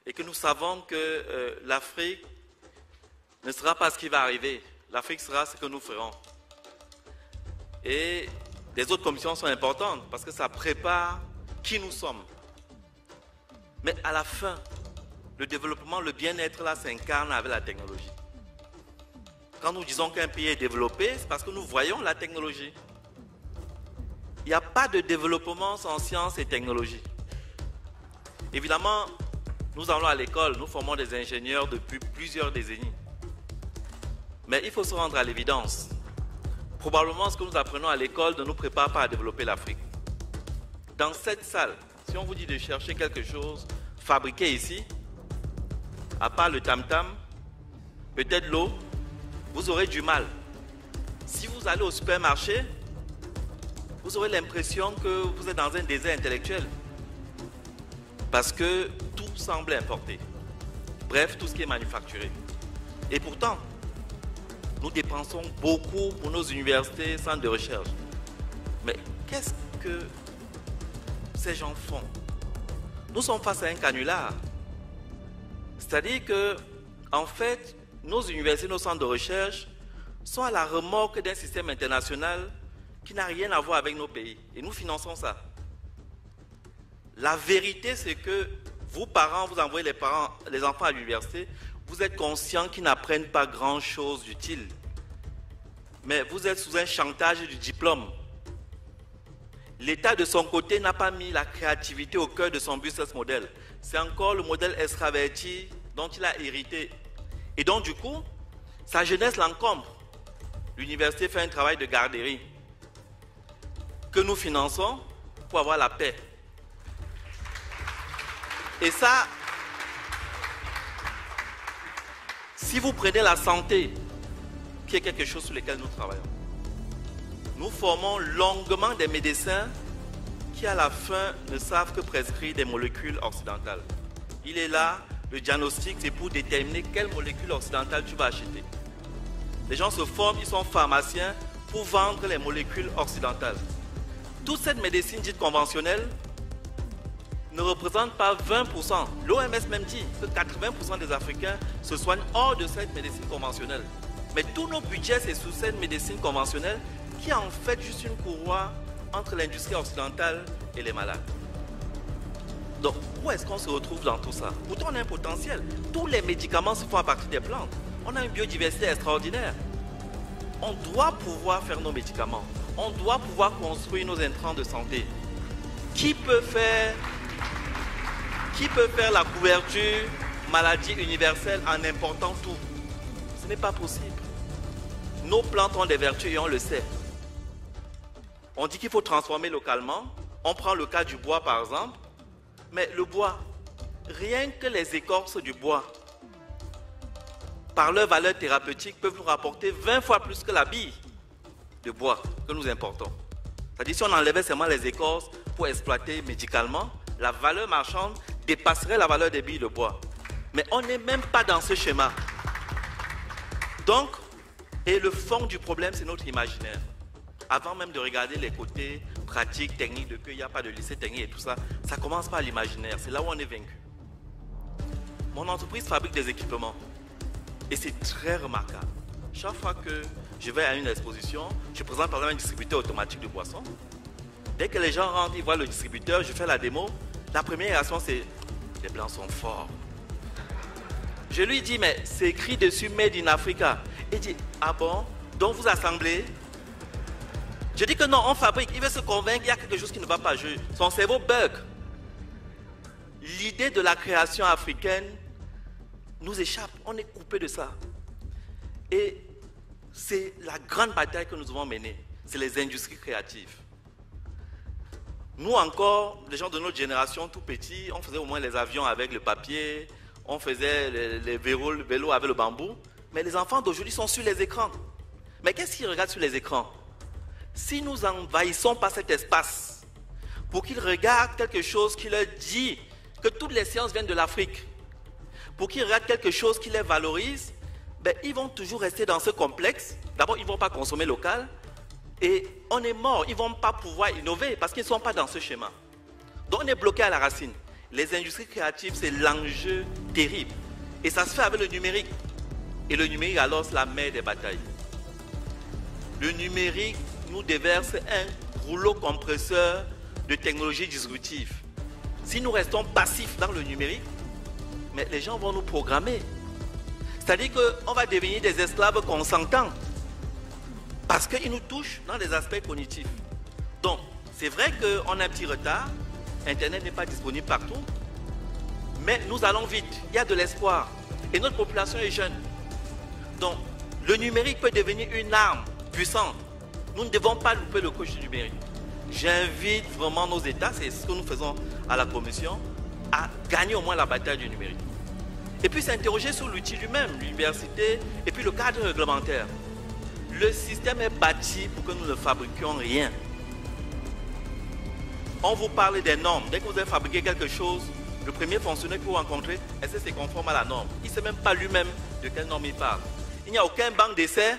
et que nous savons que l'Afrique ne sera pas ce qui va arriver. L'Afrique sera ce que nous ferons. Et les autres commissions sont importantes parce que ça prépare qui nous sommes. Mais à la fin, le développement, le bien-être là s'incarne avec la technologie. Quand nous disons qu'un pays est développé, c'est parce que nous voyons la technologie. Il n'y a pas de développement sans sciences et technologie. Évidemment, nous allons à l'école, nous formons des ingénieurs depuis plusieurs décennies. Mais il faut se rendre à l'évidence. Probablement, ce que nous apprenons à l'école ne nous prépare pas à développer l'Afrique. Dans cette salle, si on vous dit de chercher quelque chose fabriqué ici, à part le tam-tam, peut-être l'eau, vous aurez du mal. Si vous allez au supermarché, vous aurez l'impression que vous êtes dans un désert intellectuel. Parce que tout semble importé. Bref, tout ce qui est manufacturé. Et pourtant, nous dépensons beaucoup pour nos universités, centres de recherche. Mais qu'est-ce que ces gens font? Nous sommes face à un canular. C'est-à-dire que, en fait, nos universités, nos centres de recherche sont à la remorque d'un système international qui n'a rien à voir avec nos pays. Et nous finançons ça. La vérité, c'est que vous, parents, vous envoyez les enfants à l'université, vous êtes conscients qu'ils n'apprennent pas grand-chose d'utile. Mais vous êtes sous un chantage du diplôme. L'État, de son côté, n'a pas mis la créativité au cœur de son business model. C'est encore le modèle extraverti dont il a hérité. Et donc, du coup, sa jeunesse l'encombre. L'université fait un travail de garderie que nous finançons pour avoir la paix. Et ça, si vous prenez la santé, qui est quelque chose sur lequel nous travaillons, nous formons longuement des médecins qui, à la fin, ne savent que prescrire des molécules occidentales. Il est là, le diagnostic, c'est pour déterminer quelle molécule occidentale tu vas acheter. Les gens se forment, ils sont pharmaciens pour vendre les molécules occidentales. Toute cette médecine dite conventionnelle ne représente pas 20%. L'OMS même dit que 80% des Africains se soignent hors de cette médecine conventionnelle. Mais tous nos budgets, c'est sous cette médecine conventionnelle qui est en fait juste une courroie entre l'industrie occidentale et les malades. Donc, où est-ce qu'on se retrouve dans tout ça? Pourtant, on a un potentiel. Tous les médicaments se font à partir des plantes. On a une biodiversité extraordinaire. On doit pouvoir faire nos médicaments. On doit pouvoir construire nos intrants de santé. Qui peut faire la couverture maladie universelle en important tout? Ce n'est pas possible. Nos plantes ont des vertus et on le sait. On dit qu'il faut transformer localement. On prend le cas du bois par exemple. Mais le bois, rien que les écorces du bois, par leur valeur thérapeutique, peuvent nous rapporter 20 fois plus que la bille de bois que nous importons. C'est-à-dire si on enlevait seulement les écorces pour exploiter médicalement, la valeur marchande dépasserait la valeur des billes de bois. Mais on n'est même pas dans ce schéma. Donc, et le fond du problème, c'est notre imaginaire. Avant même de regarder les côtés pratiques, techniques, de qu'il n'y a pas de lycée technique et tout ça, ça commence par l'imaginaire. C'est là où on est vaincu. Mon entreprise fabrique des équipements. Et c'est très remarquable. Chaque fois que je vais à une exposition, je présente par exemple un distributeur automatique de boissons. Dès que les gens rentrent, ils voient le distributeur, je fais la démo. La première réaction, c'est « les blancs sont forts ». Je lui dis « mais c'est écrit dessus « Made in Africa ». Il dit « ah bon, donc vous assemblez ?» Je dis que non, on fabrique. Il veut se convaincre qu'il y a quelque chose qui ne va pas. Son cerveau bug. L'idée de la création africaine nous échappe. On est coupé de ça. Et c'est la grande bataille que nous devons mener. C'est les industries créatives. Nous encore, les gens de notre génération, tout petits, on faisait au moins les avions avec le papier, on faisait les vélos avec le bambou. Mais les enfants d'aujourd'hui sont sur les écrans. Mais qu'est-ce qu'ils regardent sur les écrans? Si nous envahissons pas cet espace pour qu'ils regardent quelque chose qui leur dit que toutes les sciences viennent de l'Afrique, pour qu'ils regardent quelque chose qui les valorise, ben, ils vont toujours rester dans ce complexe. D'abord, ils ne vont pas consommer local et on est mort. Ils ne vont pas pouvoir innover parce qu'ils ne sont pas dans ce schéma. Donc, on est bloqué à la racine. Les industries créatives, c'est l'enjeu terrible. Et ça se fait avec le numérique. Et le numérique, alors, c'est la mère des batailles. Le numérique nous déverse un rouleau compresseur de technologies disruptives. Si nous restons passifs dans le numérique, mais les gens vont nous programmer. C'est-à-dire qu'on va devenir des esclaves consentants. Parce qu'ils nous touchent dans des aspects cognitifs. Donc, c'est vrai qu'on a un petit retard. Internet n'est pas disponible partout. Mais nous allons vite. Il y a de l'espoir. Et notre population est jeune. Donc, le numérique peut devenir une arme puissante. Nous ne devons pas louper le coche du numérique. J'invite vraiment nos États, c'est ce que nous faisons à la Commission, à gagner au moins la bataille du numérique. Et puis s'interroger sur l'outil lui-même, l'université, et puis le cadre réglementaire. Le système est bâti pour que nous ne fabriquions rien. On vous parle des normes. Dès que vous avez fabriqué quelque chose, le premier fonctionnaire que vous rencontrez, est-ce que c'est conforme à la norme? Il ne sait même pas lui-même de quelle norme il parle. Il n'y a aucun banc d'essai.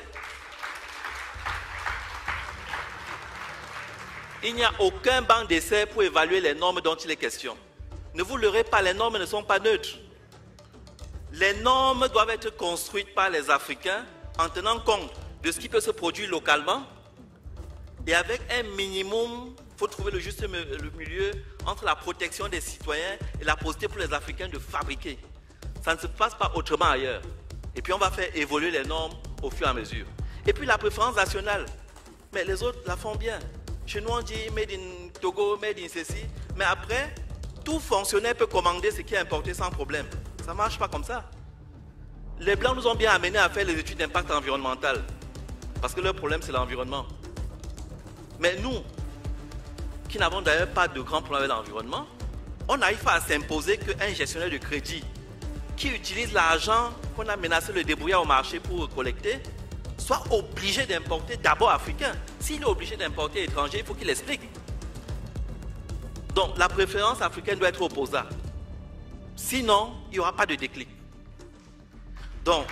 Il n'y a aucun banc d'essai pour évaluer les normes dont il est question. Ne vous leurrez pas, les normes ne sont pas neutres. Les normes doivent être construites par les Africains en tenant compte de ce qui peut se produire localement et avec un minimum, il faut trouver le juste milieu entre la protection des citoyens et la possibilité pour les Africains de fabriquer. Ça ne se passe pas autrement ailleurs. Et puis on va faire évoluer les normes au fur et à mesure. Et puis la préférence nationale, mais les autres la font bien. Chez nous on dit made in Togo, made in ceci, mais après, tout fonctionnaire peut commander ce qui est importé sans problème. Ça ne marche pas comme ça. Les Blancs nous ont bien amenés à faire les études d'impact environnemental, parce que leur problème c'est l'environnement. Mais nous, qui n'avons d'ailleurs pas de grands problèmes avec l'environnement, on n'arrive pas à s'imposer qu'un gestionnaire de crédit qui utilise l'argent qu'on a menacé le débrouillard au marché pour collecter, soit obligé d'importer d'abord africain. S'il est obligé d'importer étranger, il faut qu'il explique. Donc la préférence africaine doit être opposable. Sinon, il n'y aura pas de déclic. Donc,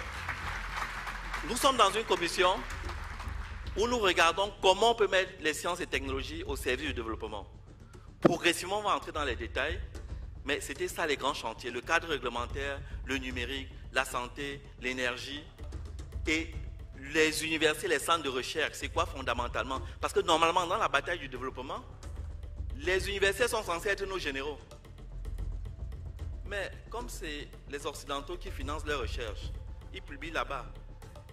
nous sommes dans une commission où nous regardons comment on peut mettre les sciences et technologies au service du développement. Progressivement, on va entrer dans les détails, mais c'était ça les grands chantiers, le cadre réglementaire, le numérique, la santé, l'énergie et les universités, les centres de recherche. C'est quoi fondamentalement? Parce que normalement, dans la bataille du développement, les universités sont censées être nos généraux. Mais comme c'est les Occidentaux qui financent leurs recherches, ils publient là-bas.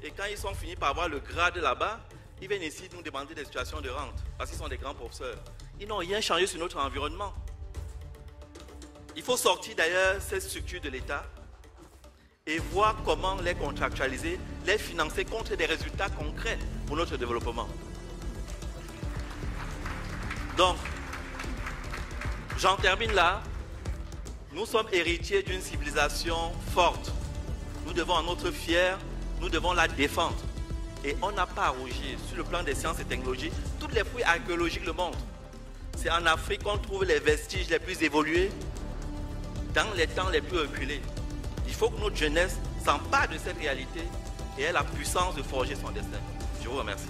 Et quand ils sont finis par avoir le grade là-bas, ils viennent ici nous demander des situations de rente, parce qu'ils sont des grands professeurs. Ils n'ont rien changé sur notre environnement. Il faut sortir d'ailleurs ces structures de l'État et voir comment les contractualiser, les financer contre des résultats concrets pour notre développement. Donc, j'en termine là. Nous sommes héritiers d'une civilisation forte. Nous devons en être fiers, nous devons la défendre. Et on n'a pas à rougir sur le plan des sciences et technologies. Toutes les fouilles archéologiques le montrent. C'est en Afrique qu'on trouve les vestiges les plus évolués dans les temps les plus reculés. Il faut que notre jeunesse s'empare de cette réalité et ait la puissance de forger son destin. Je vous remercie.